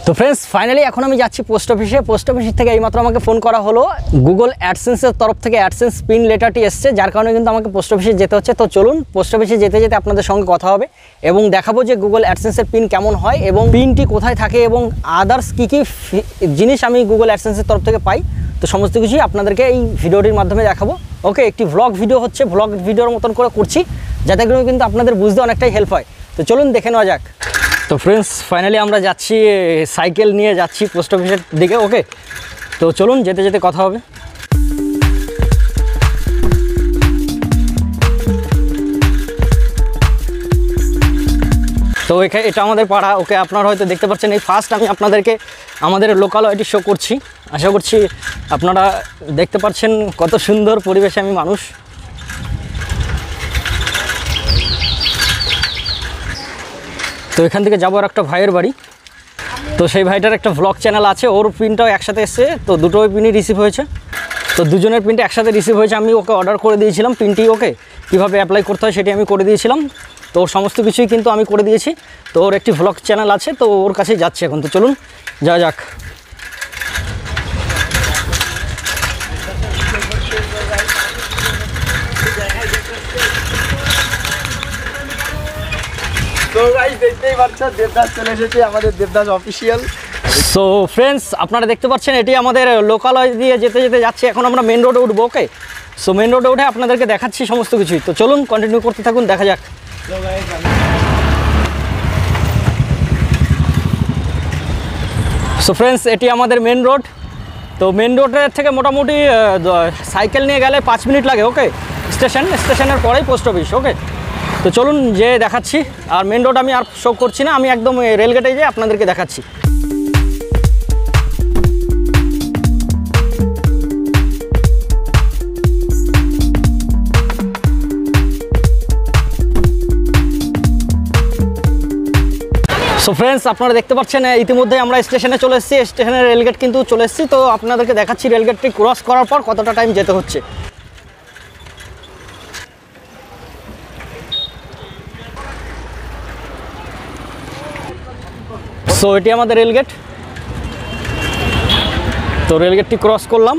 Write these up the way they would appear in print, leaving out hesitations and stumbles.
তো friends finally এখন আমি যাচ্ছি পোস্ট অফিস থেকে এইমাত্র আমাকে ফোন করা হলো গুগল অ্যাডসেন্সের তরফ থেকে অ্যাডসেন্স পিন লেটারটি এসেছে, যার কারণে কিন্তু আমাকে পোস্ট অফিসে যেতে হচ্ছে। তো চলুন পোস্ট অফিসে যেতে যেতে আপনাদের সঙ্গে কথা হবে এবং দেখাবো যে গুগল অ্যাডসেন্সের পিন কেমন হয় এবং পিনটি কোথায় থাকে এবং আদার্স কী কী জিনিস আমি গুগল অ্যাডসেন্সের তরফ থেকে পাই। তো সমস্ত কিছুই আপনাদেরকে এই ভিডিওটির মাধ্যমে দেখাবো। ওকে, একটি ভ্লগ ভিডিও হচ্ছে, ভ্লগ ভিডিওর মতন করে করছি যাতে করে কিন্তু আপনাদের বুঝতে অনেকটাই হেল্প হয়। তো চলুন দেখে নেওয়া যাক। তো फ्रेंड्स ফাইনালি আমরা যাচ্ছি, সাইকেল নিয়ে যাচ্ছি পোস্ট অফিসের দিকে। ওকে, তো চলুন যেতে যেতে কথা হবে। তো এটা আমাদের পাড়া। ওকে, আপনারা হয়তো দেখতে পাচ্ছেন এই ফার্স্ট আমি আপনাদেরকে আমাদের লোকালয়টি শো করছি। আশা করছি আপনারা দেখতে পাচ্ছেন কত সুন্দর পরিবেশে আমি মানুষ। তো এখান থেকে যাবো আর একটা ভাইয়ের বাড়ি। তো সেই ভাইটার একটা ভ্লগ চ্যানেল আছে, ওর পিনটাও একসাথে এসছে। তো দুটো পিনই রিসিভ হয়েছে, তো দুজনের পিনটা একসাথে রিসিভ হয়েছে। আমি ওকে অর্ডার করে দিয়েছিলাম পিনটি, ওকে কীভাবে অ্যাপ্লাই করতে হয় সেটি আমি করে দিয়েছিলাম। তো ওর সমস্ত কিছুই কিন্তু আমি করে দিয়েছি। তো ওর একটি ভ্লগ চ্যানেল আছে, তো ওর কাছেই যাচ্ছে এখন। তো চলুন যাওয়া যাক। তো গাইস দেখতেই পাচ্ছেন দেবদাস চলে এসেছে, আমাদের দেবদাস অফিসিয়াল। সো ফ্রেন্ডস আপনারা দেখতে পাচ্ছেন এটি আমাদের লোকালয় দিয়ে যেতে যেতে যাচ্ছে। এখন আমরা মেন রোডে উঠবো। ওকে, সো মেন রোডে উঠে আপনাদেরকে দেখাচ্ছি সমস্ত কিছুই। তো চলুন কন্টিনিউ করতে থাকুন, দেখা যাক। সো ফ্রেন্ডস এটি আমাদের মেন রোড। তো মেন রোডের থেকে মোটামুটি সাইকেল নিয়ে গেলে 5 মিনিট লাগে। ওকে, স্টেশনের পরেই পোস্ট অফিস। ওকে, তো চলুন যে দেখাচ্ছি। আর মেন রোড আমি আর শো করছি না, আমি একদম রেলগেটে যেয়ে আপনাদেরকে দেখাচ্ছি। সো ফ্রেন্ডস আপনারা দেখতে পাচ্ছেন ইতিমধ্যে আমরা স্টেশনে চলে এসেছি। স্টেশনের রেলগেট কিন্তু চলে এসেছি। তো আপনাদেরকে দেখাচ্ছি রেলগেটটি ক্রস করার পর কতটা টাইম যেতে হচ্ছে। সো এটি আমাদের রেলগেট। তো রেলগেটটি ক্রস করলাম।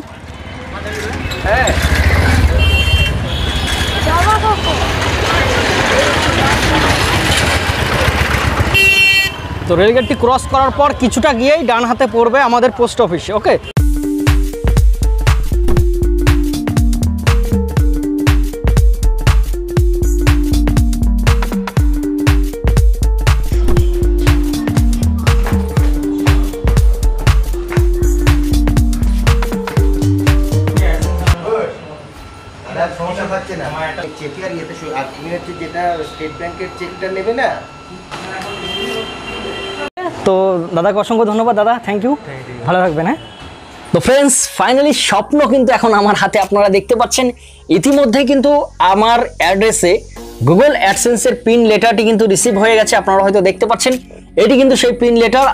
তো রেলগেটটি ক্রস করার পর কিছুটা গিয়েই ডান হাতে পড়বে আমাদের পোস্ট অফিস। ওকে, সমস্যা থাকছে না। চেকের ইয়েতে আপনি হচ্ছে যেটা স্টেট ব্যাংকের চেকটা নেবে না। তো দাদাকে অসংখ্য ধন্যবাদ। দাদা থ্যাংক ইউ, ভালো থাকবেন। হ্যাঁ, তো ফ্রেন্ডস ফাইনালি স্বপ্ন কিন্তু এখন আমার হাতে। আপনারা দেখতে পাচ্ছেন ইতিমধ্যে কিন্তু আমার অ্যাড্রেসে গুগল অ্যাডসেন্সের পিন লেটারটি কিন্তু রিসিভ হয়ে গেছে। আপনারা হয়তো দেখতে পাচ্ছেন এটি কিন্তু সেই পিন লেটার।